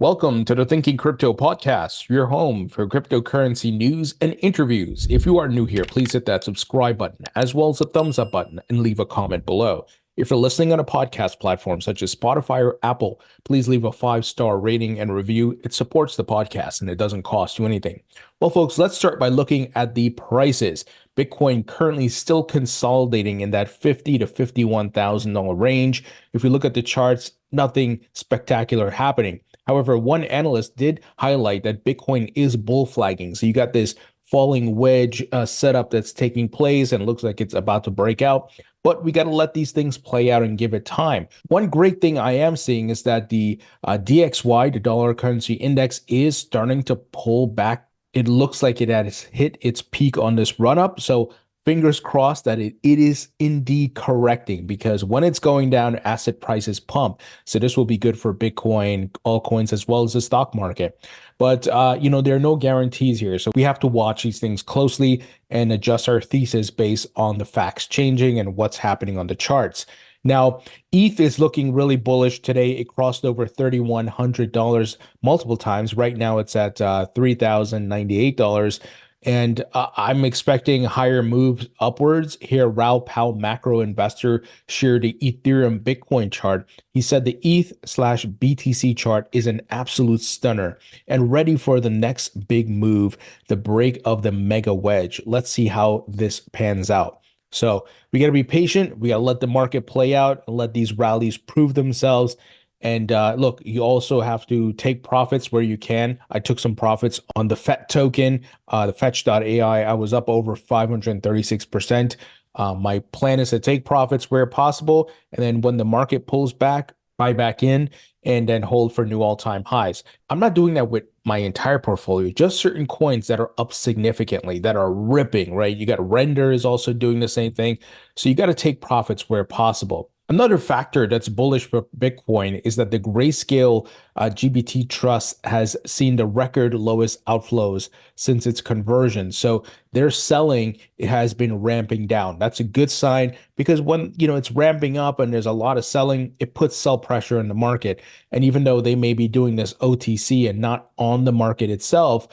Welcome to the Thinking Crypto podcast, your home for cryptocurrency news and interviews. If you are new here, please hit that subscribe button as well as the thumbs up button and leave a comment below. If you're listening on a podcast platform such as Spotify or Apple, please leave a 5-star rating and review. It supports the podcast and it doesn't cost you anything. Well, folks, let's start by looking at the prices. Bitcoin currently still consolidating in that $50,000 to $51,000 range. If we look at the charts, nothing spectacular happening. However, one analyst did highlight that Bitcoin is bull flagging. So you got this falling wedge setup that's taking place and looks like it's about to break out. But we got to let these things play out and give it time. One great thing I am seeing is that the DXY, the dollar currency index, is starting to pull back. It looks like it has hit its peak on this run up. So fingers crossed that it is indeed correcting, because when it's going down, asset prices pump. So this will be good for Bitcoin, altcoins, as well as the stock market. But, there are no guarantees here. So we have to watch these things closely and adjust our thesis based on the facts changing and what's happening on the charts. Now, ETH is looking really bullish today. It crossed over $3,100 multiple times. Right now, it's at $3,098. And I'm expecting higher moves upwards here. Raoul Pal, macro investor, shared the Ethereum Bitcoin chart. He said the ETH/BTC chart is an absolute stunner and ready for the next big move, the break of the mega wedge. Let's see how this pans out. So we got to be patient. We got to let the market play out and let these rallies prove themselves. And look, you also have to take profits where you can. I took some profits on the FET token, the fetch.ai. I was up over 536%. My plan is to take profits where possible. And then when the market pulls back, buy back in and then hold for new all-time highs. I'm not doing that with my entire portfolio, just certain coins that are up significantly, that are ripping, right? You got Render is also doing the same thing. So you got to take profits where possible. Another factor that's bullish for Bitcoin is that the Grayscale GBT Trust has seen the record lowest outflows since its conversion. So their selling, it has been ramping down. That's a good sign, because when it's ramping up and there's a lot of selling, it puts sell pressure in the market. And even though they may be doing this OTC and not on the market itself,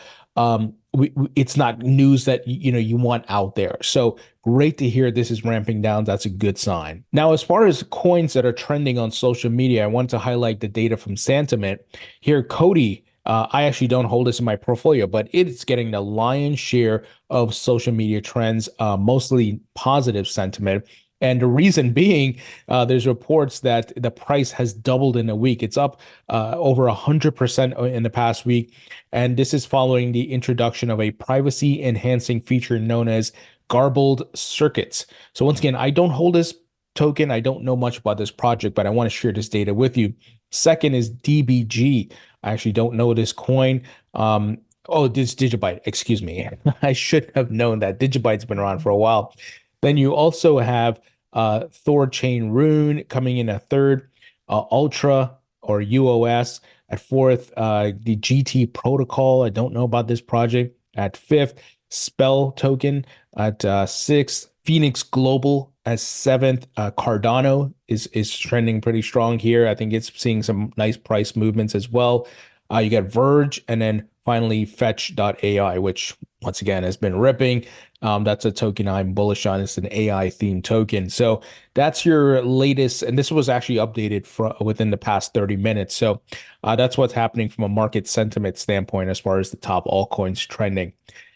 it's not news that you want out there. So great to hear this is ramping down. That's a good sign. Now, as far as coins that are trending on social media, I want to highlight the data from Sentiment. Here, Cody, I actually don't hold this in my portfolio, but it's getting the lion's share of social media trends, mostly positive sentiment. And the reason being, there's reports that the price has doubled in a week. It's up over 100% in the past week. And this is following the introduction of a privacy-enhancing feature known as garbled circuits. So once again, I don't hold this token. I don't know much about this project, but I want to share this data with you. Second is DBG. I actually don't know this coin. This Digibyte, excuse me. I should have known that. Digibyte's been around for a while. Then you also have Thorchain Rune coming in at third, Ultra or UOS at fourth, the GT Protocol. I don't know about this project at fifth, Spell Token at sixth, Phoenix Global as seventh. Cardano is trending pretty strong here. I think it's seeing some nice price movements as well. You got Verge, and then finally fetch.ai, which once again has been ripping. That's a token I'm bullish on. It's an AI themed token. So that's your latest. And this was actually updated within the past 30 minutes. So that's what's happening from a market sentiment standpoint as far as the top altcoins trending.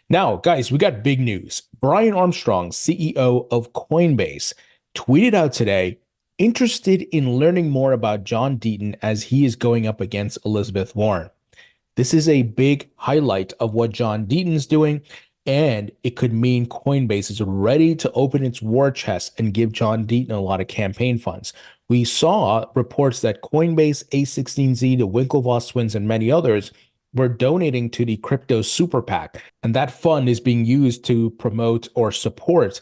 Now, guys, we got big news. Brian Armstrong, CEO of Coinbase, tweeted out today, interested in learning more about John Deaton as he is going up against Elizabeth Warren. This is a big highlight of what John Deaton's doing, and it could mean Coinbase is ready to open its war chest and give John Deaton a lot of campaign funds. We saw reports that Coinbase, A16Z, the Winklevoss twins, and many others were donating to the crypto super PAC, and that fund is being used to promote or support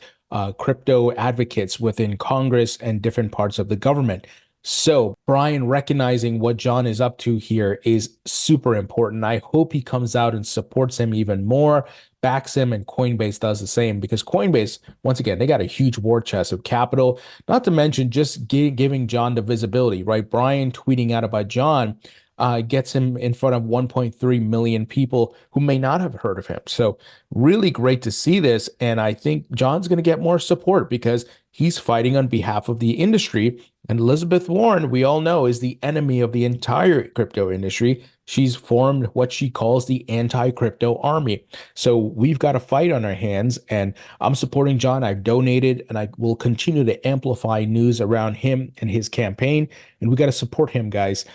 crypto advocates within Congress and different parts of the government. So Brian recognizing what John is up to here is super important. I hope he comes out and supports him even more, backs him, and Coinbase does the same, because Coinbase, once again, they got a huge war chest of capital, not to mention just giving John the visibility, right? Brian tweeting out about John gets him in front of 1.3 million people who may not have heard of him. So really great to see this. And I think John's going to get more support because he's fighting on behalf of the industry. And Elizabeth Warren, we all know, is the enemy of the entire crypto industry. She's formed what she calls the anti-crypto army. So we've got a fight on our hands, and I'm supporting John. I've donated, and I will continue to amplify news around him and his campaign. And we got to support him, guys.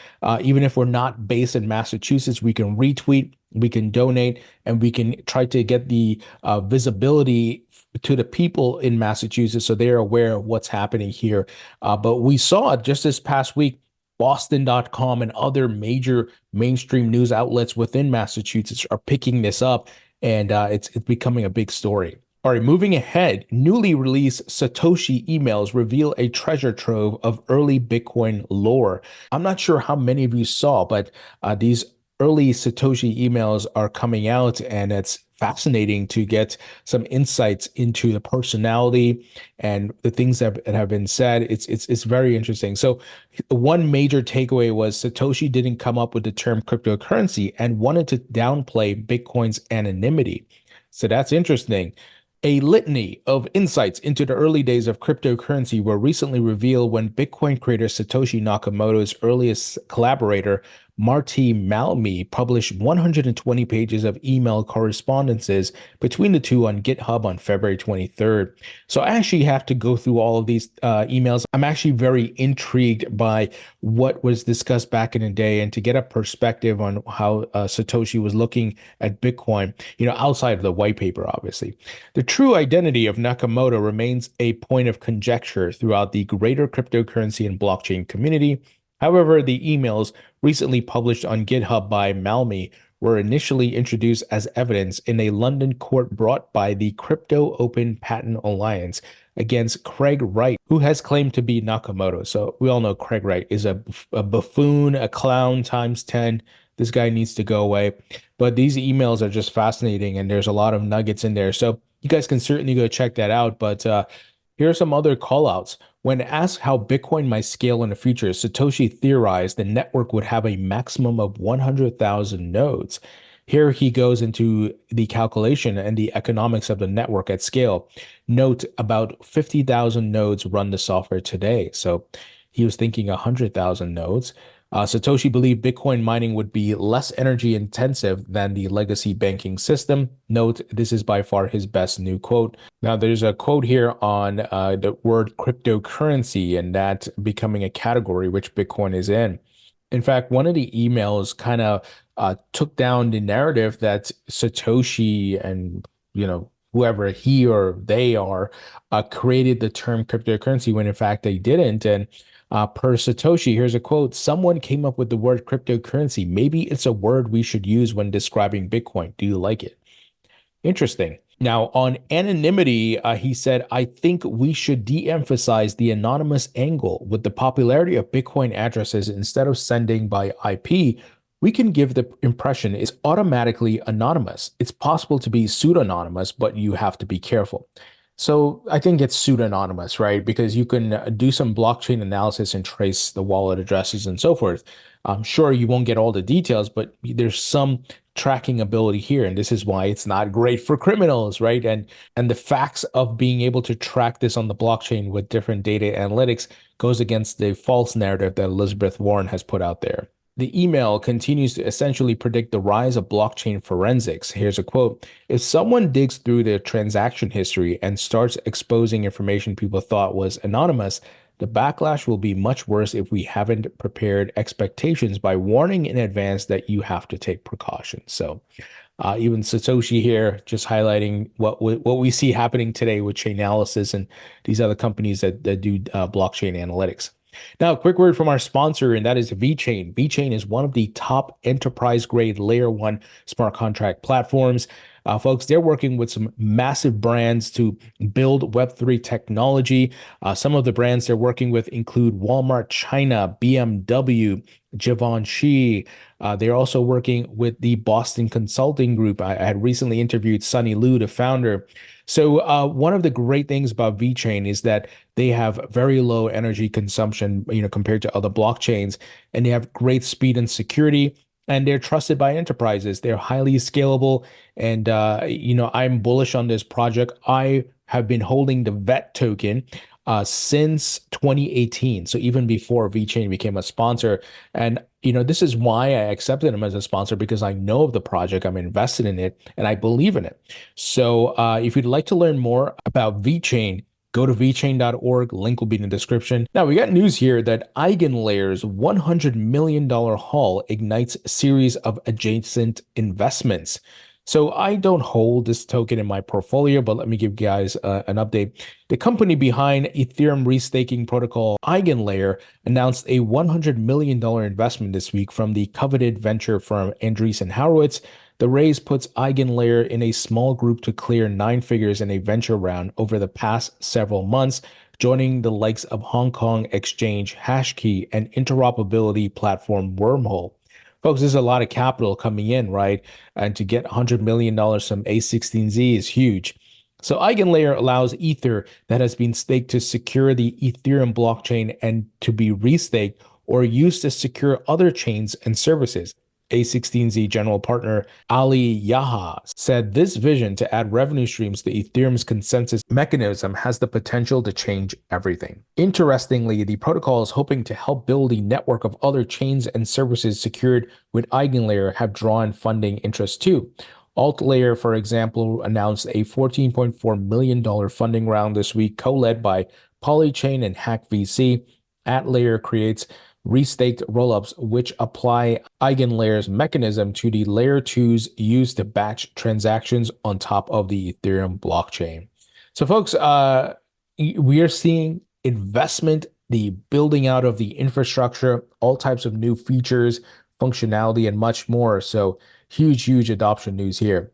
Even if we're not based in Massachusetts, we can retweet, we can donate, and we can try to get the visibility to the people in Massachusetts so they're aware of what's happening here. But we saw just this past week, Boston.com and other major mainstream news outlets within Massachusetts are picking this up, and it's becoming a big story. All right, moving ahead, newly released Satoshi emails reveal a treasure trove of early Bitcoin lore. I'm not sure how many of you saw, but these early Satoshi emails are coming out, and it's fascinating to get some insights into the personality and the things that have been said. It's very interesting. So one major takeaway was Satoshi didn't come up with the term cryptocurrency and wanted to downplay Bitcoin's anonymity. So that's interesting. A litany of insights into the early days of cryptocurrency were recently revealed when Bitcoin creator Satoshi Nakamoto's earliest collaborator, Marty Malmi, published 120 pages of email correspondences between the two on GitHub on February 23rd. So I actually have to go through all of these emails. I'm actually very intrigued by what was discussed back in the day and to get a perspective on how Satoshi was looking at Bitcoin, outside of the white paper, obviously. The true identity of Nakamoto remains a point of conjecture throughout the greater cryptocurrency and blockchain community. However, the emails recently published on GitHub by Malmi were initially introduced as evidence in a London court brought by the Crypto Open Patent Alliance against Craig Wright, who has claimed to be Nakamoto. So we all know Craig Wright is a buffoon, a clown times 10. This guy needs to go away. But these emails are just fascinating, and there's a lot of nuggets in there. So you guys can certainly go check that out. But here are some other callouts. When asked how Bitcoin might scale in the future, Satoshi theorized the network would have a maximum of 100,000 nodes. Here he goes into the calculation and the economics of the network at scale. Note, about 50,000 nodes run the software today. So he was thinking 100,000 nodes. Satoshi believed Bitcoin mining would be less energy intensive than the legacy banking system. Note, this is by far his best new quote. Now, there's a quote here on the word cryptocurrency and that becoming a category which Bitcoin is in. In fact, one of the emails kind of took down the narrative that Satoshi and, whoever he or they are created the term cryptocurrency when in fact they didn't. And per Satoshi, here's a quote: "Someone came up with the word cryptocurrency. Maybe it's a word we should use when describing Bitcoin. Do you like it?" Interesting. Now, on anonymity, he said, "I think we should de-emphasize the anonymous angle. With the popularity of Bitcoin addresses, instead of sending by IP, we can give the impression it's automatically anonymous. It's possible to be pseudonymous, but you have to be careful." So I think it's pseudonymous, right? Because you can do some blockchain analysis and trace the wallet addresses and so forth. I'm sure you won't get all the details, but there's some tracking ability here. And this is why it's not great for criminals, right? And the facts of being able to track this on the blockchain with different data analytics goes against the false narrative that Elizabeth Warren has put out there. The email continues to essentially predict the rise of blockchain forensics. Here's a quote: "If someone digs through their transaction history and starts exposing information people thought was anonymous, the backlash will be much worse if we haven't prepared expectations by warning in advance that you have to take precautions." So even Satoshi here just highlighting what we see happening today with Chainalysis and these other companies that do blockchain analytics. Now, a quick word from our sponsor, and that is VeChain. VeChain is one of the top enterprise-grade layer 1 smart contract platforms. Folks, they're working with some massive brands to build Web3 technology. Some of the brands they're working with include Walmart China, BMW, Givenchy. They're also working with the Boston Consulting Group. I had recently interviewed Sunny Liu, the founder. So one of the great things about VeChain is that they have very low energy consumption, compared to other blockchains, and they have great speed and security, and they're trusted by enterprises. They're highly scalable, and I'm bullish on this project. I have been holding the VET token since 2018, so even before VeChain became a sponsor. And this is why I accepted them as a sponsor, because I know of the project, I'm invested in it, and I believe in it. So if you'd like to learn more about VeChain, go to vchain.org. Link will be in the description. Now, we got news here that Eigenlayer's $100 million haul ignites a series of adjacent investments. So I don't hold this token in my portfolio, but let me give you guys an update. The company behind Ethereum restaking protocol Eigenlayer announced a $100 million investment this week from the coveted venture firm Andreessen Horowitz. The raise puts Eigenlayer in a small group to clear 9 figures in a venture round over the past several months, joining the likes of Hong Kong exchange Hashkey and interoperability platform Wormhole. Folks, there's a lot of capital coming in, right? And to get $100 million from A16Z is huge. So Eigenlayer allows Ether that has been staked to secure the Ethereum blockchain and to be restaked or used to secure other chains and services. A16Z general partner Ali Yaha said this vision to add revenue streams to Ethereum's consensus mechanism has the potential to change everything. Interestingly, the protocol is hoping to help build a network of other chains and services secured with Eigenlayer have drawn funding interest too. Altlayer, for example, announced a $14.4 million funding round this week, co-led by Polychain and Hack VC. Altlayer creates restaked rollups, which apply Eigenlayer's mechanism to the layer 2s used to batch transactions on top of the Ethereum blockchain. So folks, we are seeing investment, the building out of the infrastructure, all types of new features, functionality, and much more. So huge adoption news here.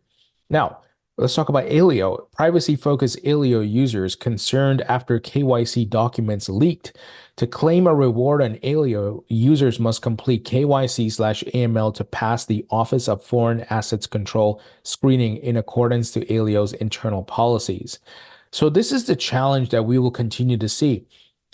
Now, let's talk about Aleo. Privacy-focused Aleo users concerned after KYC documents leaked. To claim a reward on Aleo, users must complete KYC/AML to pass the Office of Foreign Assets Control screening in accordance to Aleo's internal policies. So this is the challenge that we will continue to see.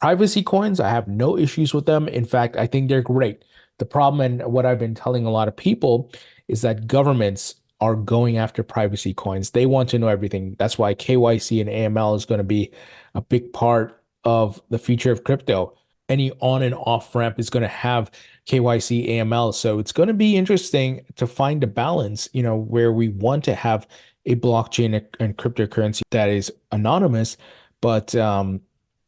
Privacy coins, I have no issues with them. In fact, I think they're great. The problem, and what I've been telling a lot of people, is that governments are going after privacy coins. They want to know everything. That's why KYC and AML is going to be a big part of the future of crypto. Any on and off ramp is going to have KYC, AML. So it's going to be interesting to find a balance, where we want to have a blockchain and cryptocurrency that is anonymous, but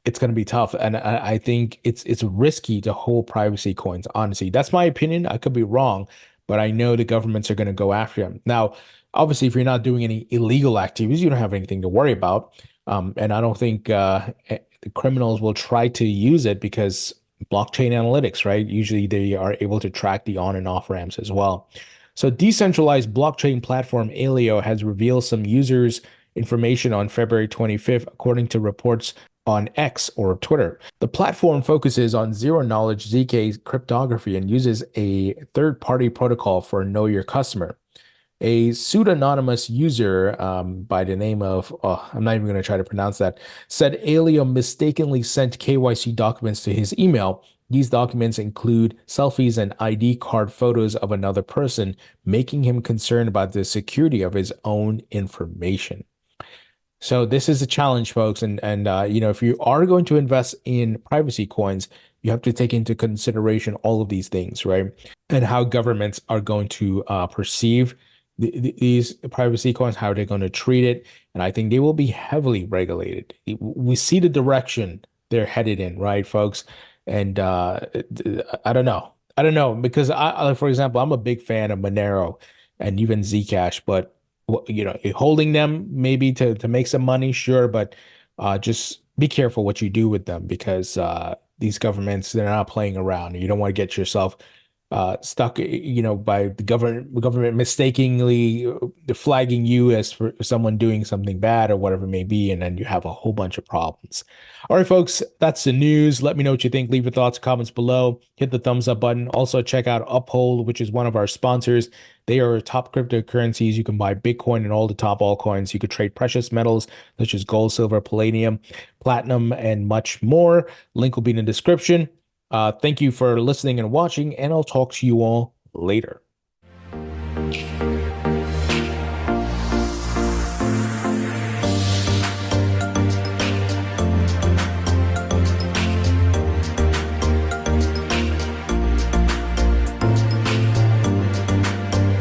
it's going to be tough. And I think it's risky to hold privacy coins, honestly. That's my opinion. I could be wrong, but I know the governments are going to go after them. Now, obviously, if you're not doing any illegal activities, you don't have anything to worry about. And I don't think the criminals will try to use it because blockchain analytics, right? Usually they are able to track the on and off ramps as well. So decentralized blockchain platform Aleo has revealed some users' information on February 25th, according to reports on X or Twitter. The platform focuses on zero-knowledge ZK cryptography and uses a third-party protocol for Know Your Customer. A pseudonymous user by the name of, I'm not even going to try to pronounce that, said Aleo mistakenly sent KYC documents to his email. These documents include selfies and ID card photos of another person, making him concerned about the security of his own information. So this is a challenge, folks. And if you are going to invest in privacy coins, you have to take into consideration all of these things, right? And how governments are going to perceive these privacy coins, how they're going to treat it. And I think they will be heavily regulated. We see the direction they're headed in, right, folks? And I don't know. Because for example, I'm a big fan of Monero and even Zcash, but holding them maybe to make some money, sure, but just be careful what you do with them, because these governments, they're not playing around. You don't want to get yourself stuck, by the government mistakenly flagging you as for someone doing something bad or whatever it may be, and then you have a whole bunch of problems. All right, folks, that's the news. Let me know what you think. Leave your thoughts, comments below. Hit the thumbs up button. Also, check out Uphold, which is one of our sponsors. They are top cryptocurrencies. You can buy Bitcoin and all the top altcoins. You could trade precious metals such as gold, silver, palladium, platinum, and much more. Link will be in the description. Thank you for listening and watching, and I'll talk to you all later.